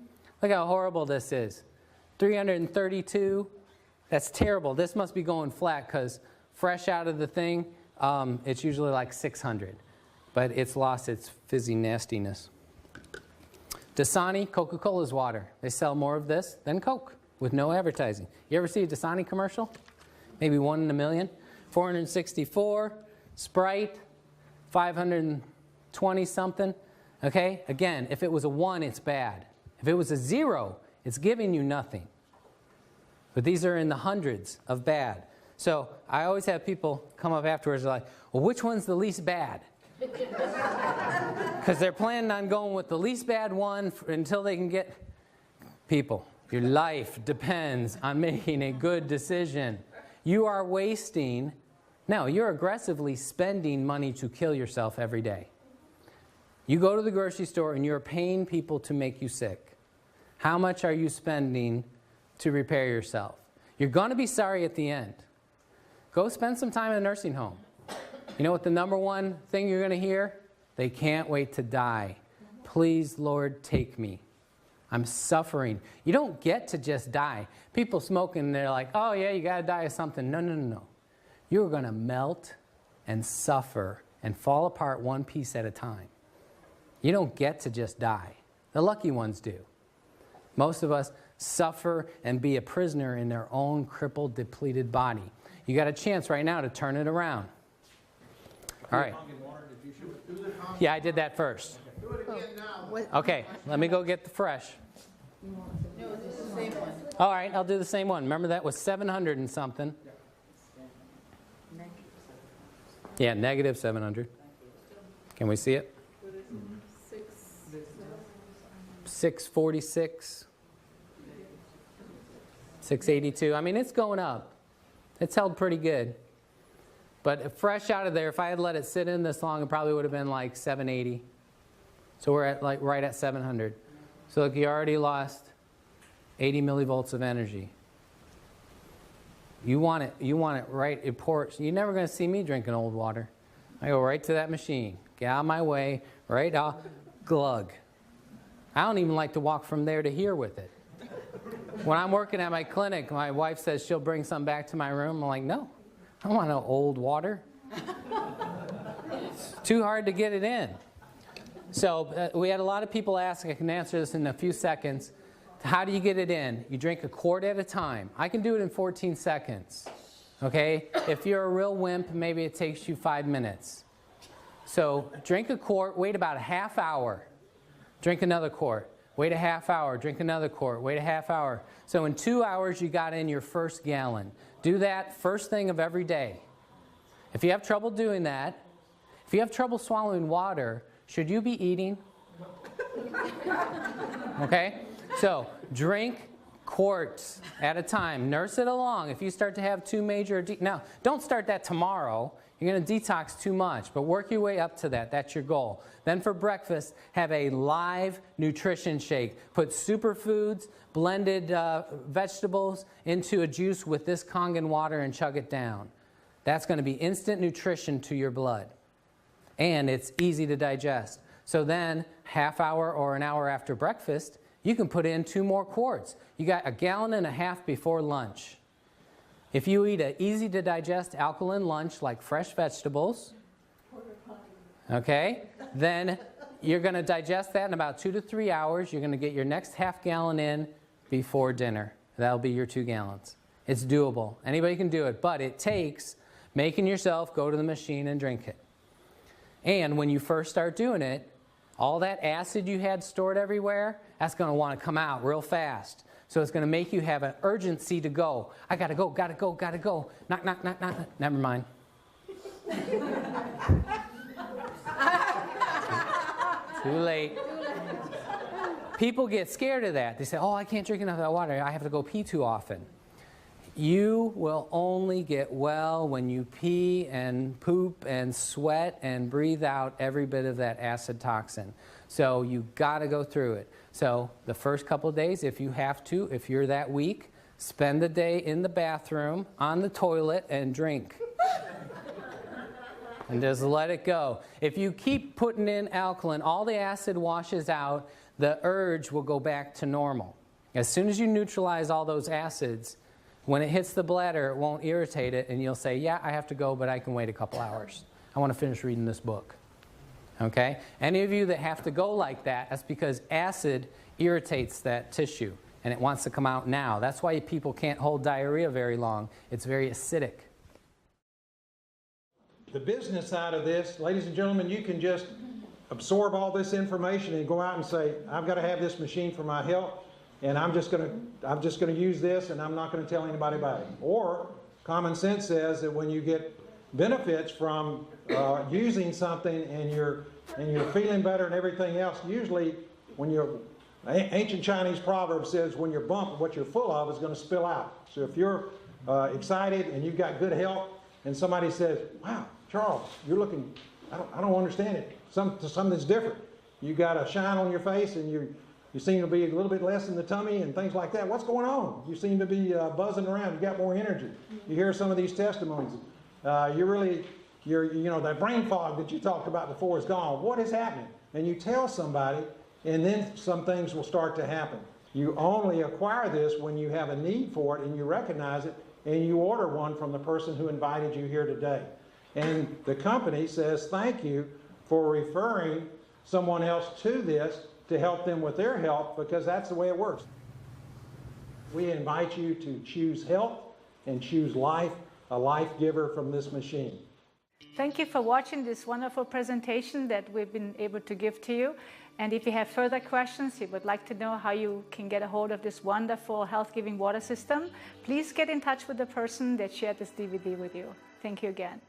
Look how horrible this is. 332. That's terrible. This must be going flat because fresh out of the thing, it's usually like 600. But it's lost its fizzy nastiness. Dasani, Coca-Cola's water. They sell more of this than Coke with no advertising. You ever see a Dasani commercial? Maybe 1 in a million. 464, Sprite, 520 something. Okay? Again, if it was a 1, it's bad. If it was a 0, it's giving you nothing. But these are in the hundreds of bad. So I always have people come up afterwards and like, well, which one's the least bad? Because they're planning on going with the least bad one until they can get people. Your life depends on making a good decision. You are wasting, no, you're aggressively spending money to kill yourself every day. You go to the grocery store and you're paying people to make you sick. How much are you spending to repair yourself? You're going to be sorry at the end. Go spend some time in a nursing home. You know what the number one thing you're going to hear? They can't wait to die. Please, Lord, take me. I'm suffering. You don't get to just die. People smoking, they're like, oh yeah, you got to die of something. No, no, no, no. You're going to melt and suffer and fall apart one piece at a time. You don't get to just die. The lucky ones do. Most of us suffer and be a prisoner in their own crippled, depleted body. You got a chance right now to turn it around. All right. Yeah, I did that first. Okay, let me go get the fresh. No, this is the same one. All right, I'll do the same one. Remember that was 700 and something. Yeah, negative 700. Can we see it? 646. 682. I mean, it's going up. It's held pretty good. But fresh out of there, if I had let it sit in this long, it probably would have been like 780. So we're at like right at 700. So look, you already lost 80 millivolts of energy. You want it right, it pours. You're never going to see me drinking old water. I go right to that machine. Get out of my way, right off, glug. I don't even like to walk from there to here with it. When I'm working at my clinic, my wife says she'll bring some back to my room. I'm like, no, I don't want no old water. It's too hard to get it in. So we had a lot of people ask, I can answer this in a few seconds. How do you get it in? You drink a quart at a time. I can do it in 14 seconds. Okay? If you're a real wimp, maybe it takes you 5 minutes. So drink a quart, wait about a half hour. Drink another quart. Wait a half hour, drink another quart, wait a half hour. So in 2 hours, you got in your first gallon. Do that first thing of every day. If you have trouble doing that, if you have trouble swallowing water, should you be eating? Okay? So drink quarts at a time. Nurse it along. If you start to have too major... Now, don't start that tomorrow. You're going to detox too much, but work your way up to that. That's your goal. Then for breakfast, have a live nutrition shake. Put superfoods, blended vegetables into a juice with this Kangen water and chug it down. That's going to be instant nutrition to your blood. And it's easy to digest. So then, half hour or an hour after breakfast, you can put in 2 more quarts. You got a gallon and a half before lunch. If you eat an easy-to-digest alkaline lunch like fresh vegetables, okay, then you're going to digest that in about 2 to 3 hours. You're going to get your next half gallon in before dinner. That'll be your 2 gallons. It's doable. Anybody can do it, but it takes making yourself go to the machine and drink it. And when you first start doing it, all that acid you had stored everywhere, that's going to want to come out real fast. So it's going to make you have an urgency to go. I got to go, got to go, got to go. Knock, knock, knock, knock. Never mind. Too late. People get scared of that. They say, oh, I can't drink enough of that water. I have to go pee too often. You will only get well when you pee and poop and sweat and breathe out every bit of that acid toxin. So you got to go through it. So the first couple of days, if you have to, if you're that weak, spend the day in the bathroom, on the toilet, and drink. And just let it go. If you keep putting in alkaline, all the acid washes out, the urge will go back to normal. As soon as you neutralize all those acids, when it hits the bladder, it won't irritate it, and you'll say, yeah, I have to go, but I can wait a couple hours. I want to finish reading this book. Okay? Any of you that have to go like that, that's because acid irritates that tissue, and it wants to come out now. That's why people can't hold diarrhea very long. It's very acidic. The business side of this, ladies and gentlemen, you can just absorb all this information and go out and say, I've got to have this machine for my health, and I'm just going to use this, and I'm not going to tell anybody about it. Or common sense says that when you get benefits from using something and you're feeling better and everything else, usually when you're ancient Chinese proverb says when you're bumped, what you're full of is going to spill out. So if you're excited and you've got good health, and somebody says, wow, Charles, you're looking, I don't understand it. Something's different. You got a shine on your face, and you seem to be a little bit less in the tummy and things like that. What's going on? You seem to be buzzing around. You got more energy. You hear some of these testimonies. That brain fog that you talked about before is gone. What is happening? And you tell somebody, and then some things will start to happen. You only acquire this when you have a need for it and you recognize it, and you order one from the person who invited you here today. And the company says thank you for referring someone else to this to help them with their health, because that's the way it works. We invite you to choose health and choose life, a life giver from this machine. Thank you for watching this wonderful presentation that we've been able to give to you. And if you have further questions, you would like to know how you can get a hold of this wonderful health-giving water system, please get in touch with the person that shared this DVD with you. Thank you again.